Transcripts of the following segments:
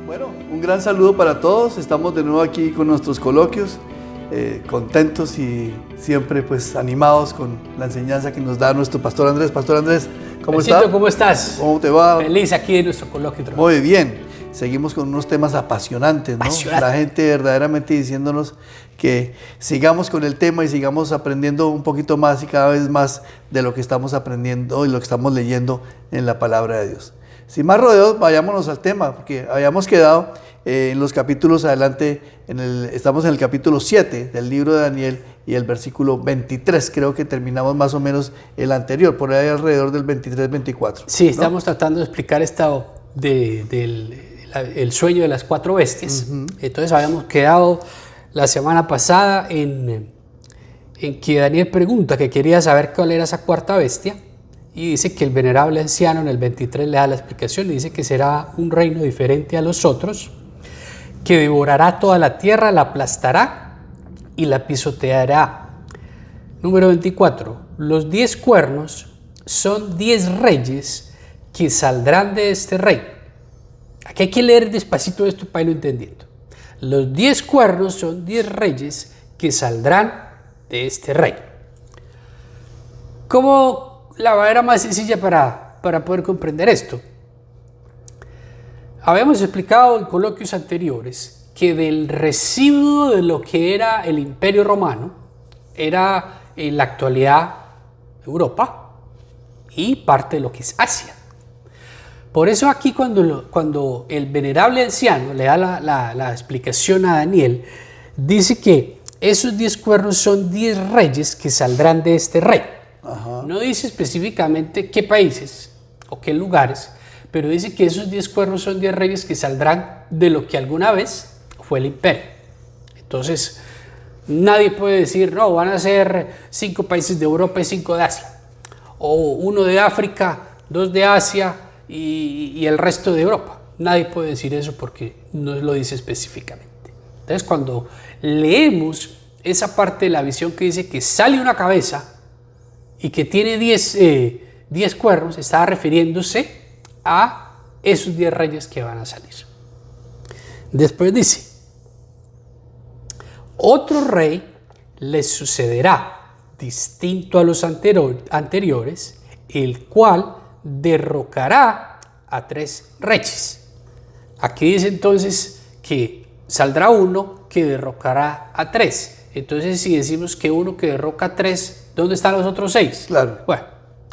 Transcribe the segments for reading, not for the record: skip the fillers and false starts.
Bueno, un gran saludo para todos. Estamos de nuevo aquí con nuestros coloquios, contentos y siempre pues animados con la enseñanza que nos da nuestro pastor Andrés. Pastor Andrés, ¿cómo está? ¿Cómo estás? ¿Cómo te va? Feliz aquí en nuestro coloquio. Muy bien. Seguimos con unos temas apasionantes, ¿no? La gente verdaderamente diciéndonos que sigamos con el tema y sigamos aprendiendo un poquito más y cada vez más de lo que estamos aprendiendo y lo que estamos leyendo en la palabra de Dios. Sin más rodeos, vayámonos al tema, porque habíamos quedado en los capítulos adelante, estamos en el capítulo 7 del libro de Daniel y el versículo 23, creo que terminamos más o menos el anterior, por ahí alrededor del 23-24. Sí, ¿no? Estamos tratando de explicar el sueño de las cuatro bestias. Entonces habíamos quedado la semana pasada en que Daniel pregunta que quería saber cuál era esa cuarta bestia. Y dice que el venerable anciano en el 23 le da la explicación y dice que será un reino diferente a los otros, que devorará toda la tierra, la aplastará y la pisoteará. Número 24. Los 10 cuernos son 10 reyes que saldrán de este reino. Aquí hay que leer despacito esto para irlo entendiendo. Los 10 cuernos son 10 reyes que saldrán de este reino. ¿Cómo la manera más sencilla para poder comprender esto? Habíamos explicado en coloquios anteriores que del residuo de lo que era el Imperio Romano era en la actualidad Europa y parte de lo que es Asia. Por eso aquí cuando el venerable anciano le da la explicación a Daniel, dice que esos 10 cuernos son 10 reyes que saldrán de este reino. Ajá. No dice específicamente qué países o qué lugares, pero dice que esos 10 cuernos son 10 reyes que saldrán de lo que alguna vez fue el imperio. Entonces, nadie puede decir, no, van a ser 5 países de Europa y 5 de Asia, o 1 de África, 2 de Asia y el resto de Europa. Nadie puede decir eso porque no lo dice específicamente. Entonces, cuando leemos esa parte de la visión que dice que sale una cabeza y que tiene 10 cuernos, está refiriéndose a esos 10 reyes que van a salir. Después dice, otro rey les sucederá, distinto a los anteriores, el cual derrocará a 3 reyes. Aquí dice entonces que saldrá uno que derrocará a 3. Entonces, si decimos que uno que derroca a 3, ¿dónde están los otros 6? Claro. Bueno,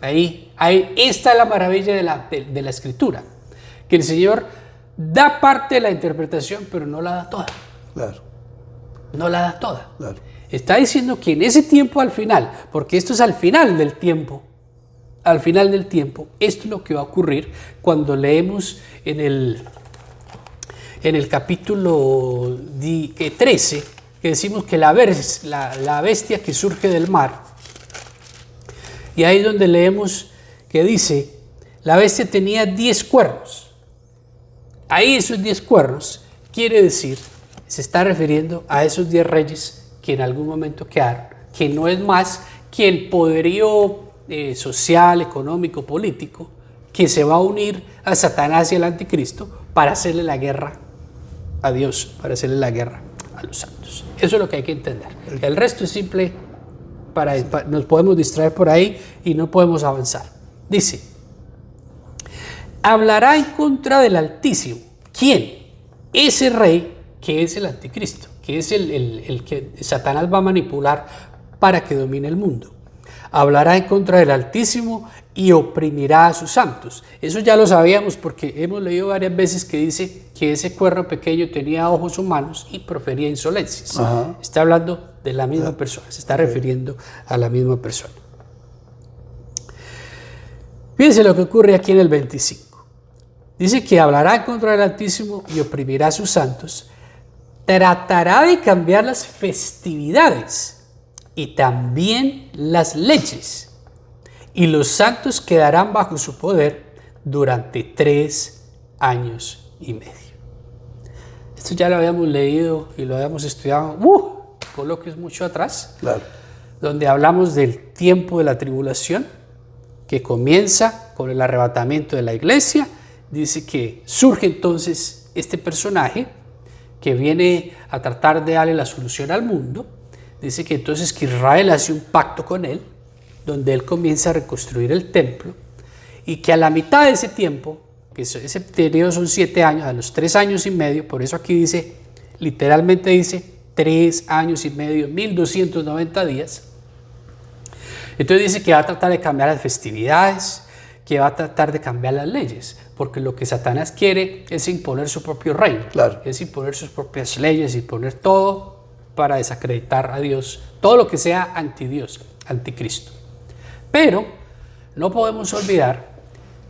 ahí esta es la maravilla de la Escritura, que el Señor da parte de la interpretación, pero no la da toda. Claro. No la da toda. Claro. Está diciendo que en ese tiempo al final, porque esto es al final del tiempo, esto es lo que va a ocurrir cuando leemos en el capítulo 13, que decimos que la bestia que surge del mar, y ahí es donde leemos que dice, la bestia tenía 10 cuernos. Ahí esos 10 cuernos quiere decir, se está refiriendo a esos 10 reyes que en algún momento quedaron, que no es más que el poderío social, económico, político, que se va a unir a Satanás y al anticristo para hacerle la guerra a Dios, para hacerle la guerra a los santos. Eso es lo que hay que entender. El resto es simple, nos podemos distraer por ahí y no podemos avanzar. Dice, hablará en contra del Altísimo. ¿Quién? Ese rey que es el anticristo, que es el que Satanás va a manipular para que domine el mundo. Hablará en contra del Altísimo y oprimirá a sus santos. Eso ya lo sabíamos porque hemos leído varias veces que dice que ese cuerno pequeño tenía ojos humanos y profería insolencias. Ajá. Está hablando de la misma persona, se está refiriendo a la misma persona. Fíjense lo que ocurre aquí en el 25. Dice que hablará en contra del Altísimo y oprimirá a sus santos. Tratará de cambiar las festividades y también las leyes, y los santos quedarán bajo su poder durante 3 años y medio. Esto ya lo habíamos leído y lo habíamos estudiado, coloquios mucho atrás, Claro. donde hablamos del tiempo de la tribulación, que comienza con el arrebatamiento de la iglesia. Dice que surge entonces este personaje que viene a tratar de darle la solución al mundo, dice que entonces que Israel hace un pacto con él, donde él comienza a reconstruir el templo, y que a la mitad de ese tiempo, que ese periodo son 7 años, a los 3 años y medio, por eso aquí dice, literalmente dice 3 años y medio, 1290 días, entonces dice que va a tratar de cambiar las festividades, que va a tratar de cambiar las leyes, porque lo que Satanás quiere es imponer su propio reino, Claro. es imponer sus propias leyes, imponer todo para desacreditar a Dios, todo lo que sea anti Dios, anticristo. Pero no podemos olvidar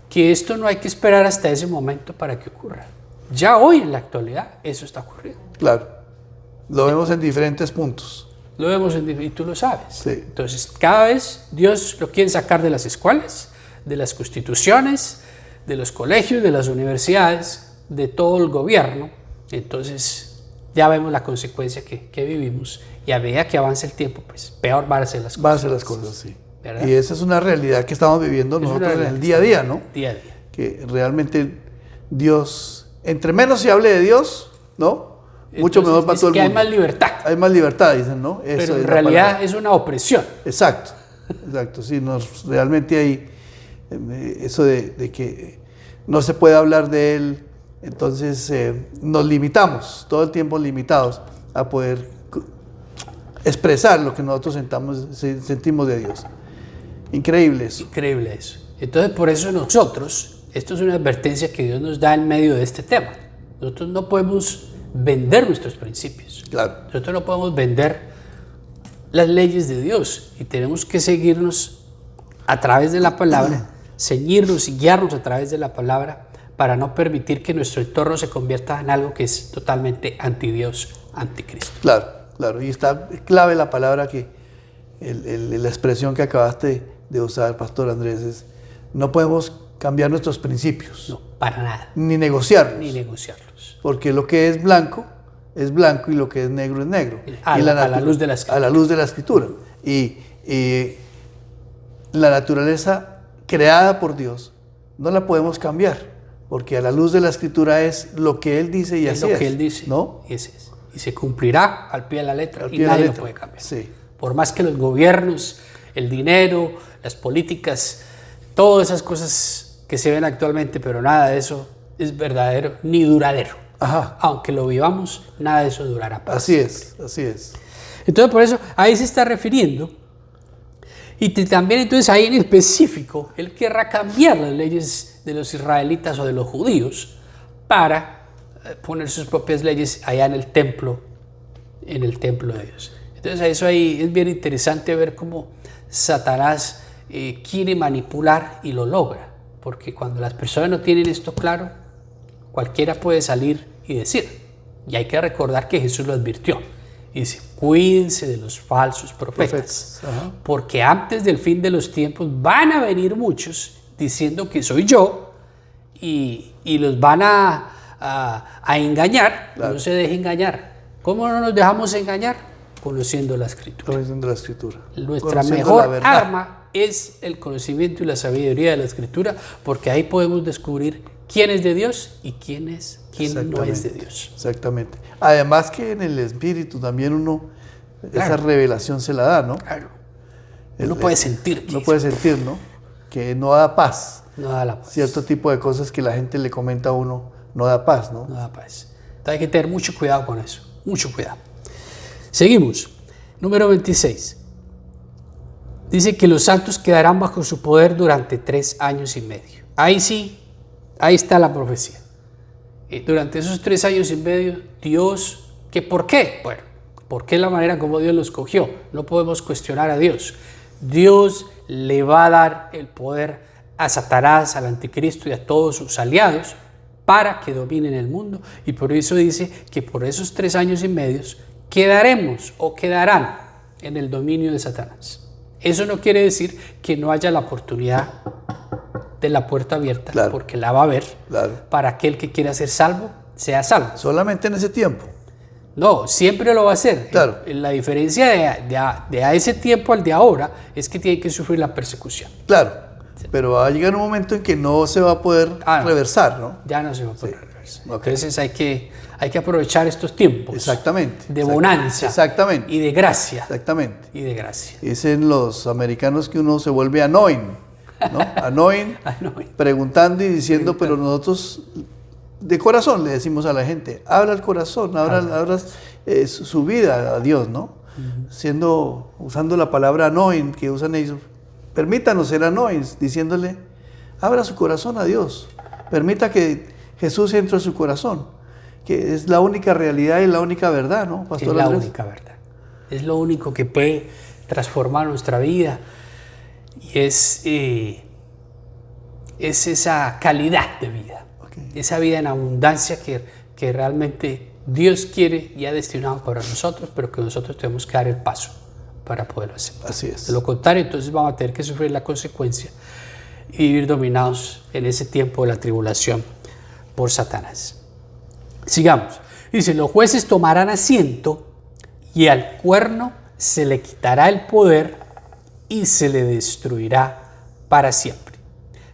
que esto no hay que esperar hasta ese momento para que ocurra. Ya hoy en la actualidad eso está ocurriendo. Claro. Lo vemos en diferentes puntos. Lo vemos y tú lo sabes. Sí. Entonces, cada vez Dios lo quiere sacar de las escuelas, de las constituciones, de los colegios, de las universidades, de todo el gobierno. Entonces, ya vemos la consecuencia que vivimos. Y a medida que avance el tiempo, pues peor van a ser las cosas. Van a ser las cosas, sí. ¿Verdad? Y esa es una realidad que estamos viviendo nosotros en el día a día, ¿no? Día a día. Que realmente Dios, entre menos se hable de Dios, ¿no? Mucho Entonces, mejor para dice todo el que mundo. hay más libertad. Hay más libertad, dicen, ¿no? Eso Pero es en la realidad palabra. es una opresión. Exacto, exacto. Sí, realmente hay eso de que no se puede hablar de Él, entonces nos limitamos, todo el tiempo limitados a poder expresar lo que nosotros sentimos de Dios. Increíble eso. Increíble eso. Entonces, por eso nosotros, esto es una advertencia que Dios nos da en medio de este tema. Nosotros no podemos vender nuestros principios. Claro. Nosotros no podemos vender las leyes de Dios y tenemos que seguirnos a través de la palabra, ceñirnos y guiarnos a través de la palabra para no permitir que nuestro entorno se convierta en algo que es totalmente anti Dios, anticristo. Claro, claro. Y está clave la palabra que, la expresión que acabaste de usar, Pastor Andrés, es no podemos cambiar nuestros principios. No, para nada. Ni negociarlos. Ni negociarlos. Porque lo que es blanco y lo que es negro. A la luz de la Escritura. A la luz de la Escritura. Y la naturaleza creada por Dios no la podemos cambiar, porque a la luz de la Escritura es lo que Él dice y así es. Lo que Él dice, ¿no? ese es. Y se cumplirá al pie de la letra y Al pie de la nadie letra. lo puede cambiar. Sí. Por más que los gobiernos, el dinero, las políticas, todas esas cosas que se ven actualmente, pero nada de eso es verdadero ni duradero. Ajá. Aunque lo vivamos, nada de eso durará para Así es, así es. Entonces, por eso, ahí se está refiriendo. Y también, entonces, ahí en específico, él querrá cambiar las leyes de los israelitas o de los judíos para poner sus propias leyes allá en el templo de Dios. Entonces, eso ahí es bien interesante ver cómo Satanás quiere manipular y lo logra. Porque cuando las personas no tienen esto claro, cualquiera puede salir y decir. Y hay que recordar que Jesús lo advirtió. Y dice, cuídense de los falsos profetas. Porque antes del fin de los tiempos van a venir muchos diciendo que soy yo y los van a engañar. Claro. No se deje engañar. ¿Cómo no nos dejamos engañar? Conociendo la Escritura. Conociendo la Escritura. Nuestra mejor arma es el conocimiento y la sabiduría de la Escritura, porque ahí podemos descubrir quién es de Dios y quién no es de Dios. Exactamente. Además que en el Espíritu también uno, esa revelación se la da, ¿no? Claro. Uno puede sentir. Uno puede sentir, ¿no? Que no da paz. No da la paz. Cierto tipo de cosas que la gente le comenta a uno no da paz, ¿no? No da paz. Entonces hay que tener mucho cuidado con eso. Mucho cuidado. Seguimos. Número 26. Dice que los santos quedarán bajo su poder durante 3 años y medio. Ahí sí, ahí está la profecía. Durante esos 3 años y medio, Dios, ¿por qué? Bueno, porque es la manera como Dios los escogió. No podemos cuestionar a Dios. Dios le va a dar el poder a Satanás, al anticristo y a todos sus aliados para que dominen el mundo. Y por eso dice que por esos 3 años y medio quedaremos o quedarán en el dominio de Satanás. Eso no quiere decir que no haya la oportunidad de la puerta abierta, claro, porque la va a haber, claro, para aquel que quiera ser salvo, sea salvo. Solamente en ese tiempo. No, siempre lo va a hacer. Claro. La diferencia de a ese tiempo al de ahora es que tiene que sufrir la persecución. Claro, pero va a llegar un momento en que no se va a poder reversar, ¿no? Ya no se va a poder reversar. Okay. Entonces hay que aprovechar estos tiempos. Exactamente. De bonanza. Exactamente. Y de gracia. Exactamente. Y de gracia. Dicen los americanos que uno se vuelve annoying, ¿no? Annoying, preguntando y diciendo, pero nosotros de corazón le decimos a la gente, abra el corazón, abra su vida a Dios, ¿no? Usando la palabra annoying que usan ellos. Permítanos ser annoying, diciéndole, abra su corazón a Dios. Permita que Jesús entre a su corazón, que es la única realidad y la única verdad, ¿no, Pastor Andrés? Es la Andrés? única verdad. Es lo único que puede transformar nuestra vida. Y es esa calidad de vida. Okay. Esa vida en abundancia que realmente Dios quiere y ha destinado para nosotros, pero que nosotros tenemos que dar el paso para poderlo hacer. Así es. De lo contrario, entonces vamos a tener que sufrir la consecuencia y vivir dominados en ese tiempo de la tribulación por Satanás. Sigamos. Dice, los jueces tomarán asiento y al cuerno se le quitará el poder y se le destruirá para siempre.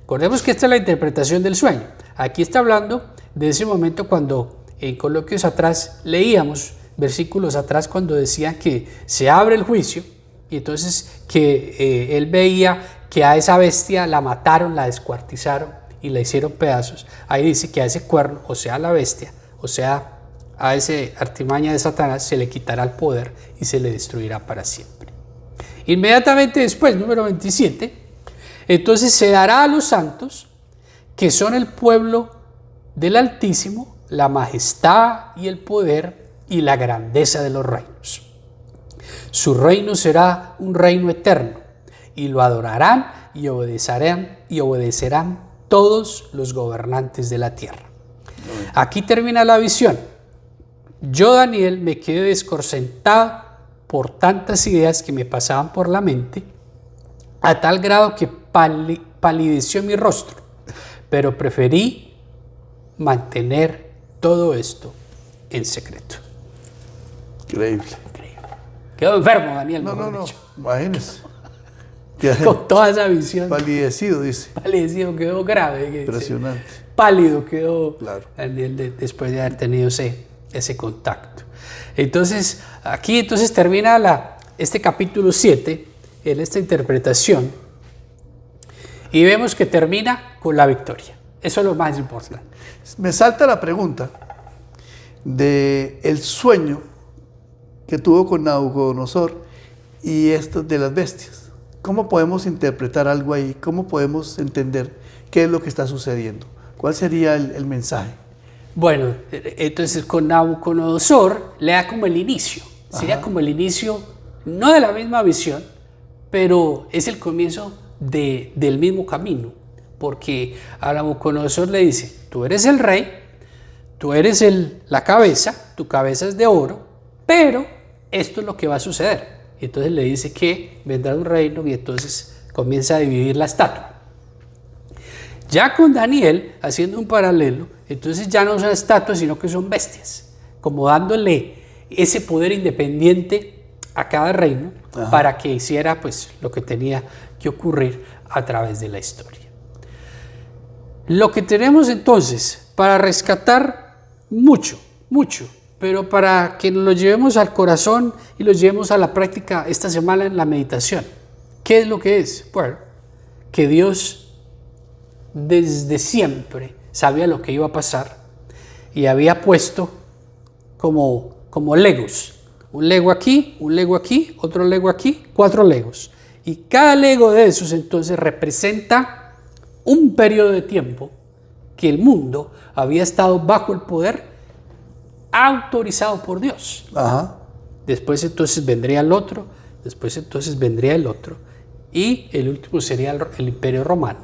Recordemos que esta es la interpretación del sueño. Aquí está hablando de ese momento cuando en coloquios atrás leíamos versículos atrás cuando decían que se abre el juicio y entonces que él veía que a esa bestia la mataron, la descuartizaron y la hicieron pedazos. Ahí dice que a ese cuerno, o sea a la bestia, o sea a ese artimaña de Satanás, se le quitará el poder y se le destruirá para siempre. Inmediatamente después, número 27, entonces se dará a los santos, que son el pueblo del Altísimo, la majestad y el poder y la grandeza de los reinos. Su reino será un reino eterno, y lo adorarán y obedecerán todos los gobernantes de la tierra. Aquí termina la visión. Yo, Daniel, me quedé desconcertado por tantas ideas que me pasaban por la mente, a tal grado que palideció mi rostro, pero preferí mantener todo esto en secreto. Increíble. Quedó enfermo, Daniel. No, imagínese. Con toda esa visión. Palidecido, dice. Palidecido, quedó grave. Impresionante. Pálido quedó, claro. Daniel, después de haber tenido ese contacto. Entonces, aquí termina este capítulo 7, en esta interpretación, y vemos que termina con la victoria. Eso es lo más importante. Me salta la pregunta del sueño que tuvo con Nabucodonosor y esto de las bestias. ¿Cómo podemos interpretar algo ahí? ¿Cómo podemos entender qué es lo que está sucediendo? ¿Cuál sería el mensaje? Bueno, entonces con Nabucodonosor le da como el inicio. Sería como el inicio, no de la misma visión, pero es el comienzo del mismo camino. Porque a Nabucodonosor le dice, tú eres el rey, tú eres la cabeza, tu cabeza es de oro, pero esto es lo que va a suceder. Y entonces le dice que vendrá un reino y entonces comienza a dividir la estatua. Ya con Daniel, haciendo un paralelo, entonces ya no son estatuas, sino que son bestias, como dándole ese poder independiente a cada reino para que hiciera pues lo que tenía que ocurrir a través de la historia. Lo que tenemos entonces para rescatar mucho, pero para que nos lo llevemos al corazón y lo llevemos a la práctica esta semana en la meditación. ¿Qué es lo que es? Bueno, que Dios desde siempre sabía lo que iba a pasar y había puesto como legos. Un lego aquí, otro lego aquí, 4 legos. Y cada lego de esos entonces representa un periodo de tiempo que el mundo había estado bajo el poder autorizado por Dios. Después entonces vendría el otro, después entonces vendría el otro, y el último sería el Imperio Romano.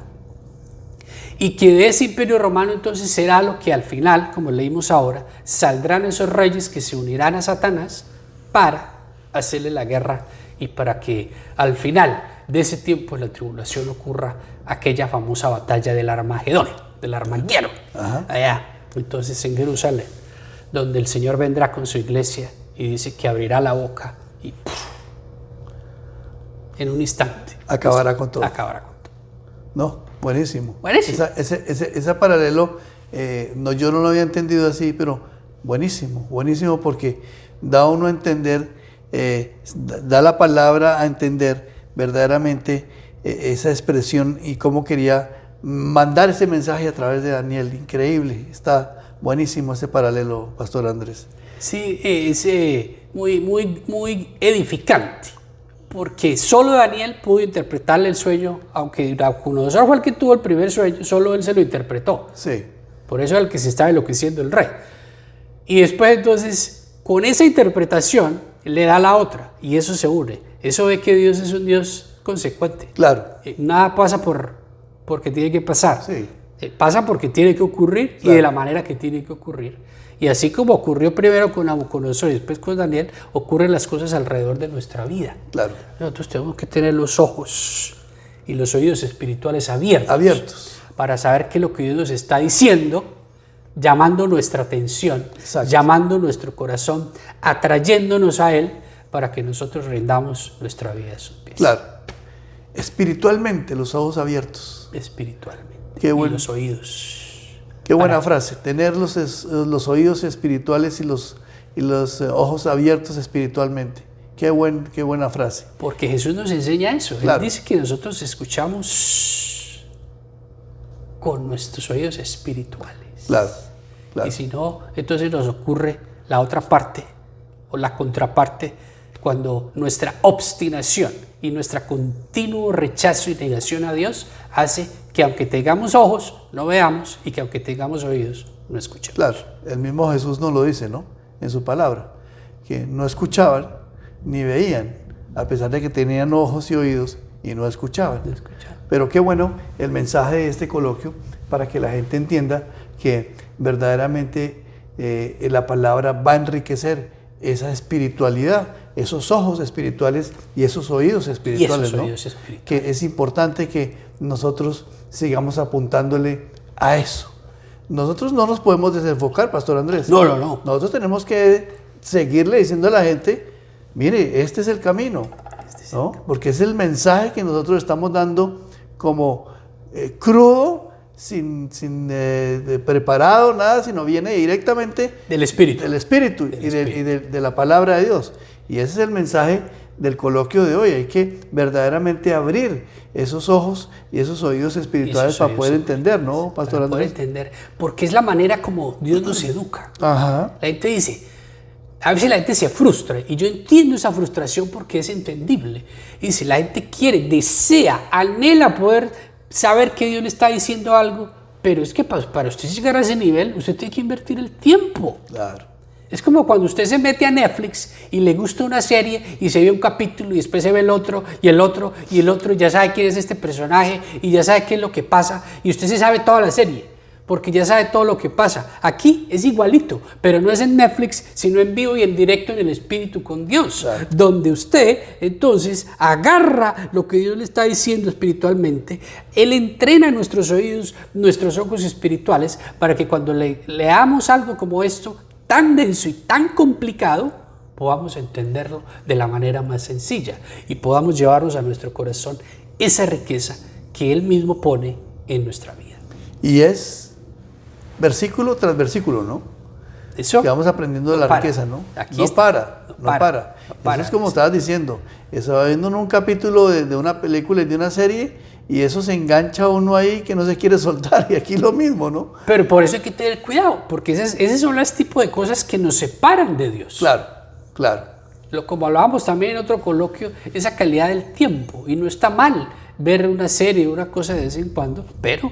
Y que de ese Imperio Romano entonces será lo que al final, como leímos ahora, saldrán esos reyes que se unirán a Satanás para hacerle la guerra y para que al final de ese tiempo de la tribulación ocurra aquella famosa batalla del Armagedón, del Armageddon, allá, entonces en Jerusalén, donde el Señor vendrá con su iglesia y dice que abrirá la boca y en un instante acabará con todo. No, buenísimo. Buenísimo. Ese paralelo, no, yo no lo había entendido así, pero buenísimo, buenísimo porque da uno a entender, da la palabra a entender verdaderamente esa expresión y cómo quería mandar ese mensaje a través de Daniel. Increíble, está buenísimo ese paralelo, Pastor Andrés. Sí, es muy edificante, porque solo Daniel pudo interpretarle el sueño, aunque Nabucodonosor fue el que tuvo el primer sueño, solo él se lo interpretó. Sí. Por eso es el que se está enloqueciendo el rey. Y después entonces, con esa interpretación, le da la otra, y eso se une. Eso ve que Dios es un Dios consecuente. Claro. Nada pasa porque tiene que pasar. Sí. Pasa porque tiene que ocurrir, claro, y de la manera que tiene que ocurrir. Y así como ocurrió primero con Nabucodonosor y después con Daniel, ocurren las cosas alrededor de nuestra vida. Claro. Nosotros tenemos que tener los ojos y los oídos espirituales abiertos. Para saber qué es lo que Dios nos está diciendo, llamando nuestra atención, exacto, llamando nuestro corazón, atrayéndonos a Él para que nosotros rendamos nuestra vida a sus pies. Claro. Espiritualmente, los ojos abiertos. Espiritualmente. Qué bueno. Y los oídos. Qué buena frase, tener los oídos espirituales y los ojos abiertos espiritualmente. Qué buena frase. Porque Jesús nos enseña eso. Claro. Él dice que nosotros escuchamos con nuestros oídos espirituales. Claro, claro. Y si no, entonces nos ocurre la otra parte o la contraparte, cuando nuestra obstinación y nuestro continuo rechazo y negación a Dios hace que aunque tengamos ojos, no veamos, y que aunque tengamos oídos, no escuchemos. Claro, el mismo Jesús nos lo dice, ¿no? En su palabra, que no escuchaban ni veían, a pesar de que tenían ojos y oídos y no escuchaban. No escuchaban. Pero qué bueno el mensaje de este coloquio para que la gente entienda que verdaderamente la palabra va a enriquecer esa espiritualidad, esos ojos espirituales y esos oídos espirituales, ¿no? Oídos espirituales. Que es importante que nosotros sigamos apuntándole a eso. Nosotros no nos podemos desenfocar, Pastor Andrés. No. Nosotros tenemos que seguirle diciendo a la gente, mire, este es el camino, ¿no? Porque es el mensaje que nosotros estamos dando como crudo, sin preparado, nada, sino viene directamente del Espíritu. Del Espíritu y de la palabra de Dios. Y ese es el mensaje del coloquio de hoy. Hay que verdaderamente abrir esos ojos y esos oídos espirituales para poder entender, ¿no, Pastor Andrés? Para poder entender, porque es la manera como Dios nos educa. Ajá. La gente dice, a veces la gente se frustra, y yo entiendo esa frustración porque es entendible. Dice, la gente quiere, desea, anhela poder saber que Dios le está diciendo algo, pero es que para usted llegar a ese nivel, usted tiene que invertir el tiempo. Claro. Es como cuando usted se mete a Netflix y le gusta una serie y se ve un capítulo y después se ve el otro y el otro y el otro, y ya sabe quién es este personaje y ya sabe qué es lo que pasa, y usted se sabe toda la serie porque ya sabe todo lo que pasa. Aquí es igualito, pero no es en Netflix, sino en vivo y en directo en el Espíritu con Dios, claro, donde usted entonces agarra lo que Dios le está diciendo espiritualmente. Él entrena nuestros oídos, nuestros ojos espirituales, para que cuando leamos algo como esto, tan denso y tan complicado, podamos entenderlo de la manera más sencilla y podamos llevarnos a nuestro corazón esa riqueza que Él mismo pone en nuestra vida. Y es versículo tras versículo, ¿no? Eso que vamos aprendiendo de la riqueza, ¿no? Aquí no para. Eso es como estabas diciendo, eso va viendo un capítulo de una película y de una serie, y eso se engancha uno ahí que no se quiere soltar, y aquí lo mismo, ¿no? Pero por eso hay que tener cuidado, porque ese son los tipos de cosas que nos separan de Dios. Claro. Como hablábamos también en otro coloquio, esa calidad del tiempo, y no está mal ver una serie, una cosa de vez en cuando, pero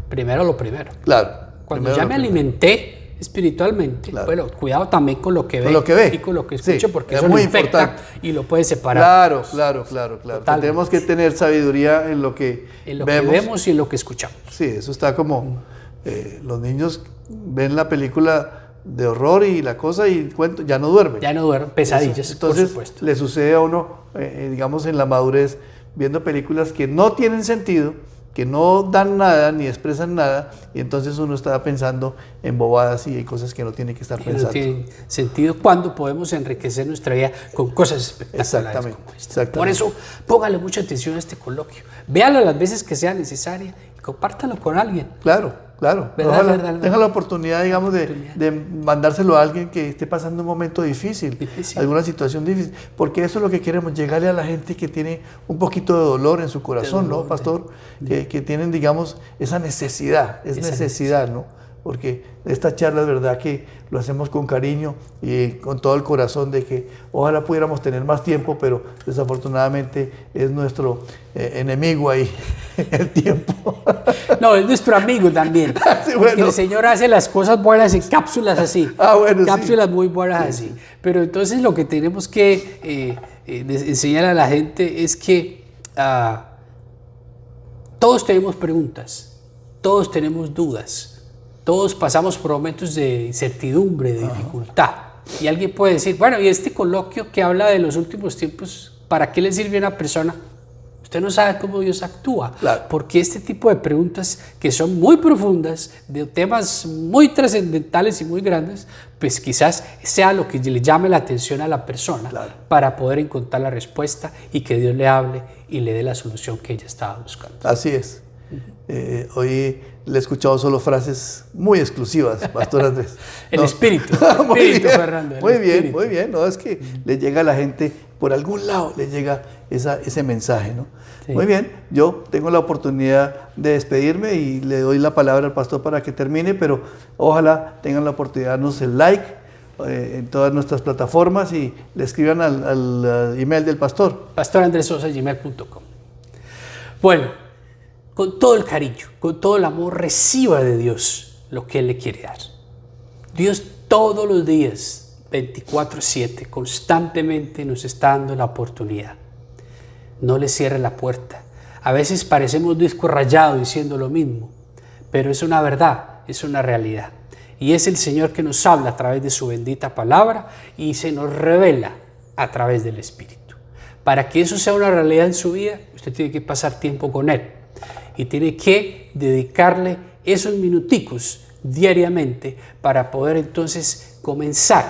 primero lo primero. Claro. Cuando ya me alimenté espiritualmente, claro, bueno, cuidado también con lo que ve y con lo que escucho, sí, porque eso lo infecta importante. Y lo puede separar. Claro. Tenemos que tener sabiduría en lo que vemos y en lo que escuchamos. Sí, eso está como los niños ven la película de horror y la cosa y ya no duermen. Pesadillas, entonces, por supuesto. Le sucede a uno, digamos, en la madurez, viendo películas que no tienen sentido, que no dan nada ni expresan nada, y entonces uno está pensando en bobadas y en cosas que no tiene que estar pensando. No tiene sentido cuando podemos enriquecer nuestra vida con cosas espectaculares como esta. Por eso, póngale mucha atención a este coloquio. Véalo las veces que sea necesaria y compártalo con alguien. Claro. ¿Verdad? Tenga la oportunidad, digamos, de mandárselo a alguien que esté pasando un momento difícil, alguna situación difícil, porque eso es lo que queremos, llegarle a la gente que tiene un poquito de dolor en su corazón, ¿no, pastor? Que tienen, digamos, esa necesidad, necesidad, ¿no? Porque esta charla es verdad que lo hacemos con cariño y con todo el corazón, de que ojalá pudiéramos tener más tiempo, pero desafortunadamente es nuestro enemigo ahí, el tiempo. No, es nuestro amigo también. Sí, bueno. Porque el Señor hace las cosas buenas en cápsulas así. Bueno, cápsulas sí. muy buenas así. Pero entonces lo que tenemos que enseñar a la gente es que todos tenemos preguntas, todos tenemos dudas. Todos pasamos por momentos de incertidumbre, de dificultad. Y alguien puede decir, bueno, ¿y este coloquio que habla de los últimos tiempos, para qué le sirve a una persona? Usted no sabe cómo Dios actúa. Claro. Porque este tipo de preguntas que son muy profundas, de temas muy trascendentales y muy grandes, pues quizás sea lo que le llame la atención a la persona, claro, para poder encontrar la respuesta y que Dios le hable y le dé la solución que ella estaba buscando. Así es. Hoy le he escuchado solo frases muy exclusivas, Pastor Andrés. El espíritu, Fernando. Muy bien. No, es que le llega a la gente, por algún lado le llega ese mensaje, ¿no? Sí. Muy bien, yo tengo la oportunidad de despedirme y le doy la palabra al pastor para que termine, pero ojalá tengan la oportunidad de darnos el like en todas nuestras plataformas y le escriban al email del pastor. pastorandresosa@gmail.com. Bueno, con todo el cariño, con todo el amor, reciba de Dios lo que Él le quiere dar. Dios todos los días, 24/7, constantemente nos está dando la oportunidad. No le cierre la puerta. A veces parecemos disco rayado diciendo lo mismo, pero es una verdad, es una realidad. Y es el Señor que nos habla a través de su bendita palabra y se nos revela a través del Espíritu. Para que eso sea una realidad en su vida, usted tiene que pasar tiempo con Él. Y tiene que dedicarle esos minuticos diariamente para poder entonces comenzar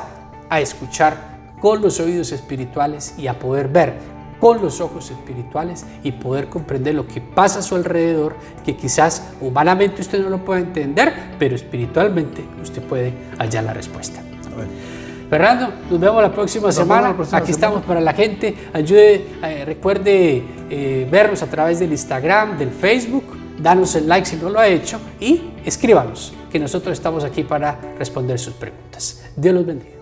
a escuchar con los oídos espirituales y a poder ver con los ojos espirituales y poder comprender lo que pasa a su alrededor, que quizás humanamente usted no lo puede entender, pero espiritualmente usted puede hallar la respuesta. Fernando, nos vemos la próxima semana. Aquí estamos para la gente. Recuerde vernos a través del Instagram, del Facebook. Danos el like si no lo ha hecho y escríbanos, que nosotros estamos aquí para responder sus preguntas. Dios los bendiga.